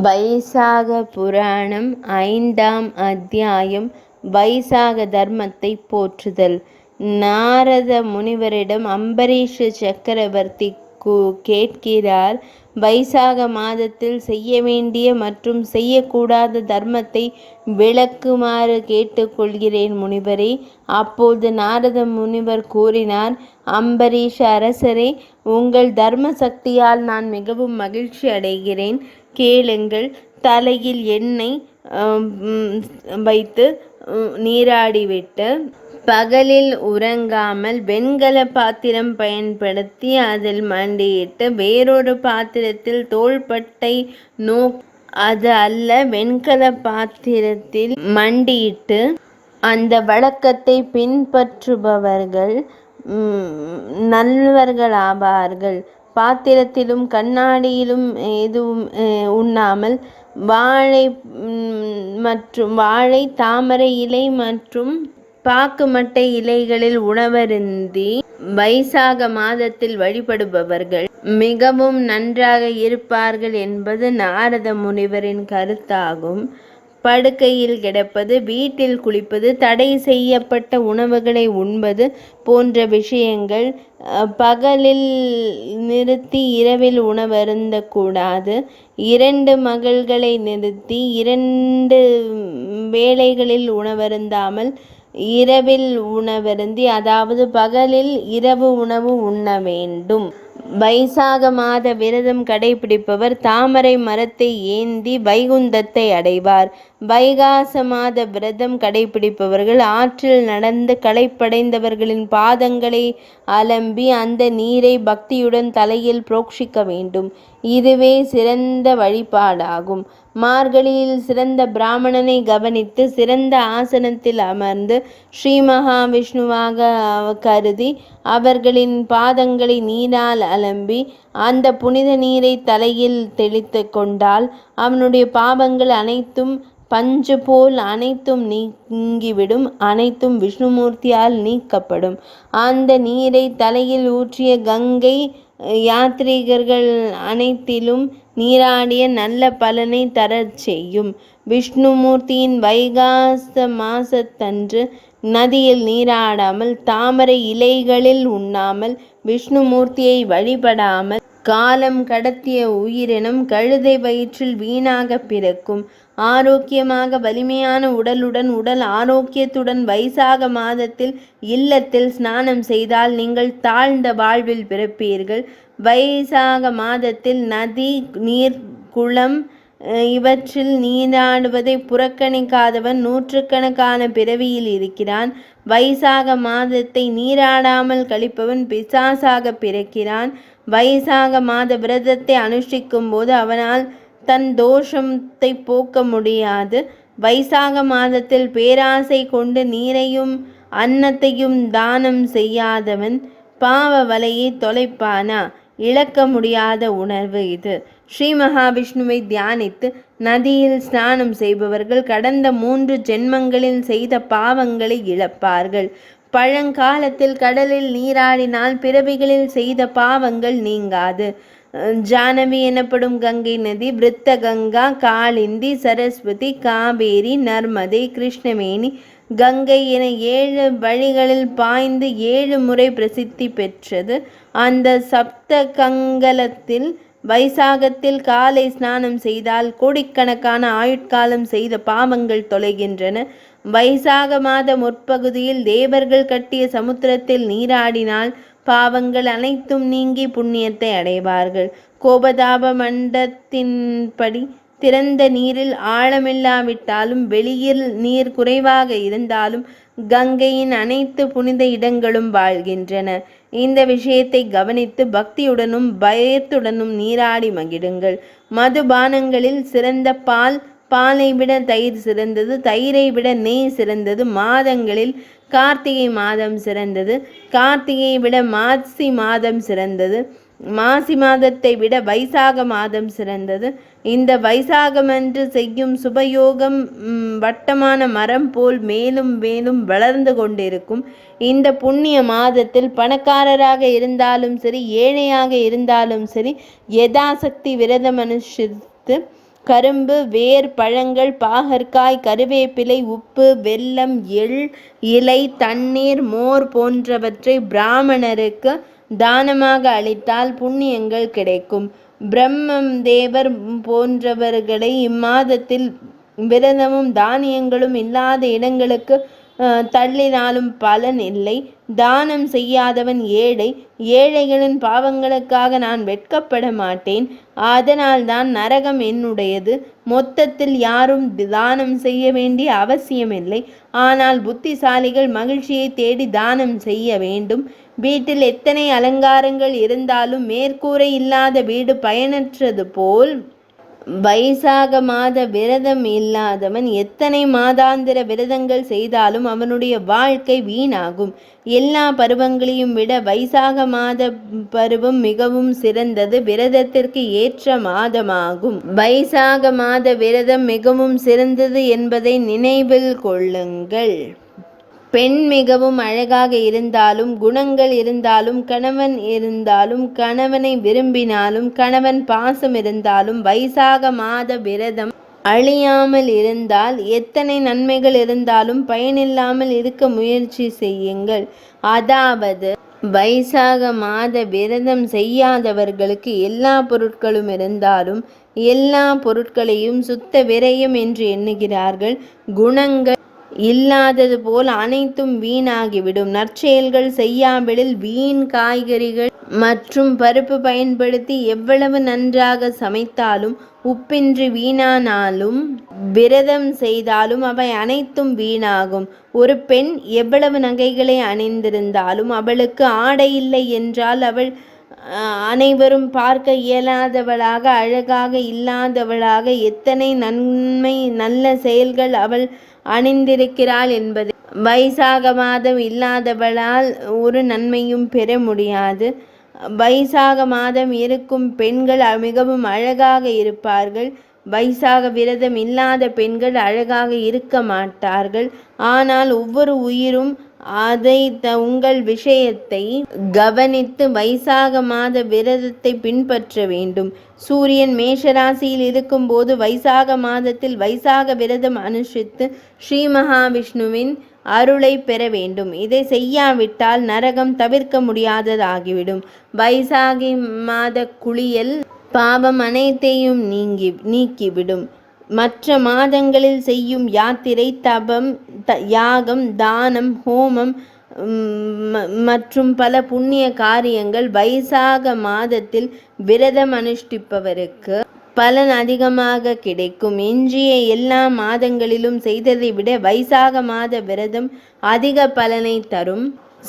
வைசாக புராணம் 5ஆம் அத்தியாயம். வைசாக தர்மத்தை போற்றுதல். நாரத முனிவரிடம் அம்பரீஷ சக்கரவர்த்தி கேட்கிறார். வைசாக மாதத்தில் செய்ய வேண்டிய மற்றும் செய்யக்கூடாத தர்மத்தை விளக்குமாறு கேட்டுக்கொள்கிறேன் முனிவரே. அப்போது நாரத முனிவர் கூறினார், அம்பரீஷ அரசரே, உங்கள் தர்ம சக்தியால் நான் மிகவும் மகிழ்ச்சி அடைகிறேன். கேளுங்கள். தலையில் எண்ணெய் வைத்து நீராடிவிட்டு பகலில் உறங்காமல் வெண்கல பாத்திரம் பயன்படுத்தி அதில் மண்டியிட்டு வேறொரு பாத்திரத்தில் தோள்பட்டை அது அல்ல வெண்கல பாத்திரத்தில் மண்டியிட்டு அந்த வழக்கத்தை பின்பற்றுபவர்கள் நல்லவர்களாவார்கள். பாத்திரத்திலும் கண்ணாடியிலும் எதுவும் உண்ணாமல் வாழை தாமரை இலை மற்றும் பாக்குமட்டை இலைகளில் உணவருந்தி வைசாக மாதத்தில் வழிபடுபவர்கள் மிகவும் நன்றாக இருப்பார்கள் என்பது நாரத முனிவரின் கருத்தாகும். படுக்கையில் கிடப்பது, வீட்டில் குளிப்பது, தடை செய்யப்பட்ட உணவுகளை உண்பது போன்ற விஷயங்கள் பகலில் நிறுத்தி இரவில் உணவருந்தக்கூடாது. 2 மகள்களை நிறுத்தி 2 வேளைகளில் உணவருந்தாமல் இரவில் உணவருந்தி, அதாவது பகலில் இரவு உணவு உண்ண வேண்டும். வைசாக மாத விரதம் கடைபிடிப்பவர் தாமரை மரத்தை ஏந்தி வைகுந்தத்தை அடைவார். வைகாச மாத விரதம் கடைபிடிப்பவர்கள் ஆற்றில் நடந்து களைப்படைந்தவர்களின் பாதங்களை அலம்பி அந்த நீரை பக்தியுடன் தலையில் புரோக்ஷிக்க வேண்டும். இதுவே சிறந்த வழிபாடாகும். மார்கழியில் சிறந்த பிராமணனை கவனித்து சிறந்த ஆசனத்தில் அமர்ந்து ஸ்ரீ மகாவிஷ்ணுவாக கருதி அவர்களின் பாதங்களை நீரால் அலம்பி அந்த புனித நீரை தலையில் தெளித்து கொண்டால் அவனுடைய பாவங்கள் அனைத்தும் பஞ்சு போல் அனைத்தும் நீங்கிவிடும். அனைத்தும் விஷ்ணுமூர்த்தியால் நீக்கப்படும். அந்த நீரை தலையில் ஊற்றிய கங்கை யாத்ரீகர்கள் அனைத்திலும் நீராடிய நல்ல பலனை தரச் செய்யும். விஷ்ணுமூர்த்தியின் வைகாச மாசத்தன்று நதியில் நீராடாமல், தாமரை இலைகளில் உண்ணாமல், விஷ்ணுமூர்த்தியை வழிபடாமல் காலம் கடத்திய உயிரினம் கழுதை வயிற்றில் வீணாக பிறக்கும். ஆரோக்கியமாக வலிமையான உடலுடன் உடல் ஆரோக்கியத்துடன் வைசாக மாதத்தில் இல்லத்தில் ஸ்நானம் செய்தால் நீங்கள் தாழ்ந்த வாழ்வில் பிறப்பீர்கள். வைசாக மாதத்தில் நதி, நீர், குளம் இவற்றில் நீராடுவதை புறக்கணிக்காதவன் நூற்றுக்கணக்கான பிறவியில் இருக்கிறான். வைசாக மாதத்தை நீராடாமல் கழிப்பவன் பிசாசாக பிறக்கிறான். வைசாக மாத விரதத்தை அனுஷ்டிக்கும் போது அவனால் தன் தோஷத்தை போக்க முடியாது. வைசாக மாதத்தில் பேராசை கொண்டு நீரையும் அன்னத்தையும் தானம் செய்யாதவன் பாவ வலையை தொலைப்பானா? இழக்க முடியாத உணர்வு இது. ஸ்ரீ மகாவிஷ்ணுவை தியானித்து நதியில் ஸ்நானம் செய்பவர்கள் கடந்த 3 ஜென்மங்களில் செய்த பாவங்களை இழப்பார்கள். பழங்காலத்தில் கடலில் நீராடினால் பிறவிகளில் செய்த பாவங்கள் நீங்காது. ஜானவி எனப்படும் கங்கை நதி விருத்த கங்கா, காளிந்தி, சரஸ்வதி, காவேரி, நர்மதை, கிருஷ்ணவேணி, கங்கை என 7 வழிகளில் பாய்ந்து 7 முறை பிரசித்தி பெற்றது. அந்த சப்த கங்கலத்தில் வைசாகத்தில் காலை ஸ்நானம் செய்தால் கோடிக்கணக்கான ஆயுட்காலம் செய்த பாவங்கள் தொலைகின்றன. வைசாக மாத முற்பகுதியில் தேவர்கள் கட்டிய சமுத்திரத்தில் நீராடினால் பாவங்கள் அனைத்தும் நீங்கி புண்ணியத்தை அடைவார்கள். கோபதாப மண்டத்தின்படி திறந்த நீரில் ஆழமில்லாவிட்டாலும் வெளியில் நீர் குறைவாக இருந்தாலும் கங்கையின் அனைத்து புனித இடங்களும் வாழ்கின்றன. இந்த விஷயத்தை கவனித்து பக்தியுடனும் பயத்துடனும் நீராடி மகிழுங்கள். மதுபானங்களில் சிறந்த பால், பாலை விட தயிர் சிறந்தது, தயிரை விட நெய் சிறந்தது. மாதங்களில் கார்த்திகை மாதம் சிறந்தது, கார்த்திகையை விட மாசி மாதம் சிறந்தது, மாசி மாதத்தை விட வைசாக மாதம் சிறந்தது. இந்த வைசாகமன்று செய்யும் சுபயோகம் வட்டமான மரம் போல் மேலும் மேலும் வளர்ந்து கொண்டிருக்கும். இந்த புண்ணிய மாதத்தில் பணக்காரராக இருந்தாலும் சரி, ஏழையாக இருந்தாலும் சரி, யதாசக்தி விரதம் அனுஷ்டித்து கரும்பு, வேர், பழங்கள், பாகற்காய், கருவேப்பிலை, உப்பு, வெல்லம், எள், இலை, தண்ணீர், மோர் போன்றவற்றை பிராமணருக்கு தானமாக அளித்தால் புண்ணியங்கள் கிடைக்கும். பிரம்மம் தேவர் போன்றவர்களை இம்மாதத்தில் விரதமும் தானியங்களும் இல்லாத இடங்களுக்கு தள்ளினாலும் பலன் இல்லை. தானம் செய்யாதவன் ஏழை. ஏழைகளின் பாவங்களுக்காக நான் வெட்கப்பட மாட்டேன். அதனால்தான் நரகம் என்னுடையது. மொத்தத்தில் யாரும் தானம் செய்ய வேண்டிய அவசியமில்லை. ஆனால் புத்திசாலிகள் மகிழ்ச்சியை தேடி தானம் செய்ய வேண்டும். வீட்டில் எத்தனை அலங்காரங்கள் இருந்தாலும் மேற்கூரை இல்லாத வீடு பயனற்றது போல் வைசாக மாத விரதம் இல்லாதவன் எத்தனை மாதாந்திர விரதங்கள் செய்தாலும் அவனுடைய வாழ்க்கை வீணாகும். எல்லா பருவங்களையும் விட வைசாக மாத பருவம் மிகவும் சிறந்தது. விரதத்திற்கு ஏற்ற மாதமாகும். வைசாக மாத விரதம் மிகவும் சிறந்தது என்பதை நினைவில் கொள்ளுங்கள். பெண் மிகவும் அழகாக இருந்தாலும், குணங்கள் இருந்தாலும், கணவன் இருந்தாலும், கணவனை விரும்பினாலும், கணவன் பாசம் இருந்தாலும், வைசாக மாத விரதம் அழியாமல் இருந்தால் எத்தனை நன்மைகள் இருந்தாலும் பயனில்லாமல் இருக்க முயற்சி செய்யுங்கள். அதாவது வைசாக மாத விரதம் செய்யாதவர்களுக்கு எல்லா பொருட்களும் இருந்தாலும் எல்லா பொருட்களையும் சுத்த விரயம் என்று எண்ணுகிறார்கள். குணங்கள் இல்லாதது போல் அனைத்தும் வீணாகிவிடும். நற்செயல்கள் செய்யாவிடில் வீண் காய்கறிகள் மற்றும் பருப்பு பயன்படுத்தி எவ்வளவு நன்றாக சமைத்தாலும் உப்பின்றி வீணானாலும் விரதம் செய்தாலும் அவை அனைத்தும் வீணாகும். ஒரு பெண் எவ்வளவு நகைகளை அணிந்திருந்தாலும் அவளுக்கு ஆடை இல்லை என்றால் அவள் அனைவரும் பார்க்க இயலாதவளாக, அழகாக இல்லாதவளாக, எத்தனை நல்ல செயல்கள் அவள் அணிந்திருக்கிறாள் என்பது. வைசாக மாதம் இல்லாதவளால் ஒரு நன்மையும் பெற முடியாது. வைசாக மாதம் இருக்கும் பெண்கள் மிகவும் அழகாக இருப்பார்கள். வைசாக விரதம் இல்லாத பெண்கள் அழகாக இருக்க மாட்டார்கள். ஆனால் ஒவ்வொரு உயிரும் அதை உங்கள் விஷயத்தை கவனித்து வைசாக மாத விரதத்தை பின்பற்ற வேண்டும். சூரியன் மேஷராசியில் இருக்கும் போது வைசாக மாதத்தில் வைசாக விரதம் அனுஷ்டித்து ஸ்ரீ மகாவிஷ்ணுவின் அருளை பெற வேண்டும். இதை செய்யாவிட்டால் நரகம் தவிர்க்க முடியாததாகிவிடும். வைசாகி மாத குளியல் பாவம் அனைத்தையும் நீக்கிவிடும். மற்ற மாதங்களில் செய்யும் யாத்திரை, தபம், யாகம், தானம், ஹோமம் மற்றும் பல புண்ணிய காரியங்கள் வைசாக மாதத்தில் விரதம் அனுஷ்டிப்பவருக்கு பலன் அதிகமாக கிடைக்கும். எஞ்சிய எல்லா மாதங்களிலும் செய்ததை விட வைசாக மாத விரதம் அதிக பலனை தரும்.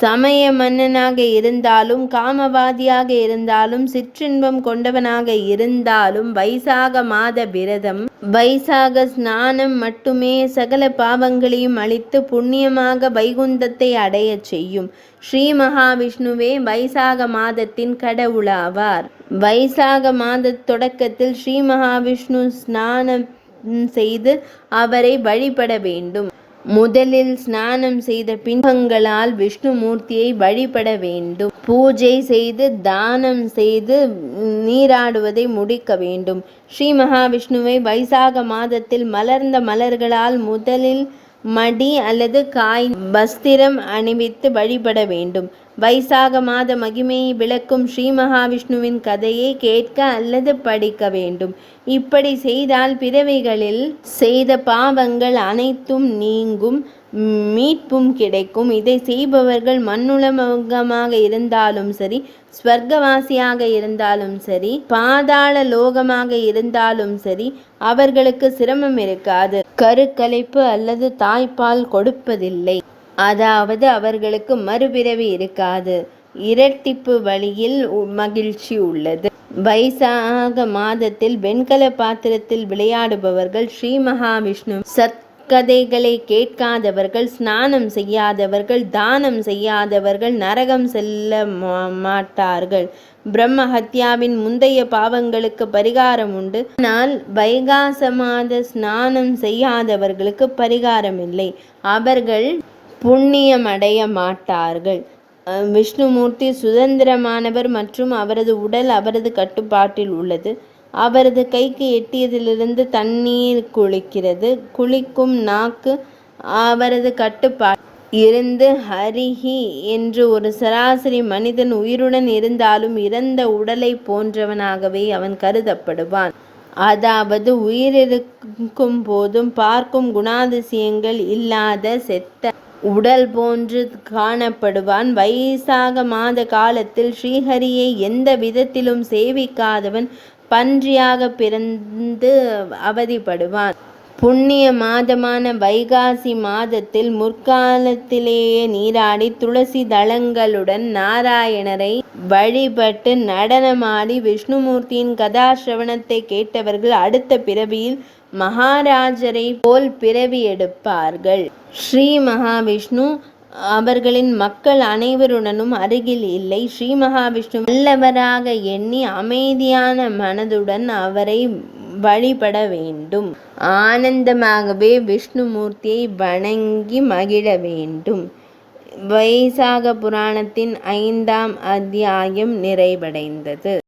சமய மன்னனாக இருந்தாலும், காமவாதியாக இருந்தாலும், சிற்றின்பம் கொண்டவனாக இருந்தாலும் வைசாக மாத விரதம், வைசாக ஸ்நானம் மட்டுமே சகல பாவங்களையும் அழித்து புண்ணியமாக வைகுந்தத்தை அடைய செய்யும். ஸ்ரீ மகாவிஷ்ணுவே வைசாக மாதத்தின் கடவுளாவார். வைசாக மாத தொடக்கத்தில் ஸ்ரீ மகாவிஷ்ணு ஸ்நானம் செய்து அவரை வழிபட வேண்டும். முதலில் ஸ்நானம் செய்த பின்பங்களால் விஷ்ணுமூர்த்தியை வழிபட வேண்டும். பூஜை செய்து தானம் செய்து நீராடுவதை முடிக்க வேண்டும். ஸ்ரீ மகாவிஷ்ணுவை வைசாக மாதத்தில் மலர்ந்த மலர்களால் முதலில் மடி அல்லது காய் வஸ்திரம் அணிவித்து வழிபட வேண்டும். வைசாக மாத மகிமையை விளக்கும் ஸ்ரீ மகாவிஷ்ணுவின் கதையை கேட்க அல்லது படிக்க வேண்டும். இப்படி செய்தால் பிறவிகளில் செய்த பாவங்கள் அனைத்தும் நீங்கும், மீட்பும் கிடைக்கும். இதை செய்பவர்கள் மண்ணுலகமாக இருந்தாலும் சரி, ஸ்வர்க்கவாசியாக இருந்தாலும் சரி, பாதாள லோகமாக இருந்தாலும் சரி, அவர்களுக்கு சிரமம் இருக்காது. கருக்கலைப்பு அல்லது தாய்ப்பால் கொடுப்பதில்லை. அதாவது அவர்களுக்கு மறுபிறவி இருக்காது. இரட்டிப்பு வழியில் மகிழ்ச்சி உள்ளது. வைசாக மாதத்தில் வெண்கல பாத்திரத்தில் விளையாடுபவர்கள், ஸ்ரீ மகாவிஷ்ணு சத்கதைகளை கேட்காதவர்கள், ஸ்நானம் செய்யாதவர்கள், தானம் செய்யாதவர்கள் நரகம் செல்ல மாட்டார்கள். பிரம்ம ஹத்யாவின் முந்தைய பாவங்களுக்கு பரிகாரம் உண்டு. ஆனால் வைகாச மாத ஸ்நானம் செய்யாதவர்களுக்கு பரிகாரம் இல்லை. அவர்கள் புண்ணியம் அடைய மாட்டார்கள். விஷ்ணுமூர்த்தி சுதந்திரமானவர் மற்றும் அவரது உடல் அவரது கட்டுப்பாட்டில் உள்ளது. அவரது கைக்கு எட்டியதிலிருந்து தண்ணீர் குளிக்கிறது. குளிக்கும் நாக்கு அவரது கட்டுப்பாட்டில் இருந்து ஹரிஹி என்று ஒரு சராசரி மனிதன் உயிருடன் இருந்தாலும் இறந்த உடலை போன்றவனாகவே அவன் கருதப்படுவான். அதாவது உயிரிருக்கும் போதும் பார்க்கும் குணாதிசயங்கள் இல்லாத செத்த உடல் போன்று காணப்படுவான். வைசாக மாத காலத்தில் ஸ்ரீஹரியை எந்த விதத்திலும் சேவிக்காதவன் பன்றியாக பிறந்து அவதிப்படுவான். புண்ணிய மாதமான வைகாசி மாதத்தில் முற்காலத்திலேயே நீராடி துளசி தளங்களுடன் நாராயணரை வழிபட்டு நடனமாடி விஷ்ணுமூர்த்தியின் கதாசிரவணத்தை கேட்டவர்கள் அடுத்த பிறவியில் மகாராஜரை போல் பிறவி எடுப்பார்கள். ஸ்ரீ மகாவிஷ்ணு அவர்களின் மக்கள் அனைவருடனும் அருகில் இல்லை. ஸ்ரீ மகாவிஷ்ணு நல்லவராக எண்ணி அமைதியான மனதுடன் அவரை வழிபட வேண்டும். ஆனந்தமாகவே விஷ்ணுமூர்த்தியை வணங்கி மகிழ வேண்டும். வைசாக புராணத்தின் 5ஆம் அத்தியாயம் நிறைவடைந்தது.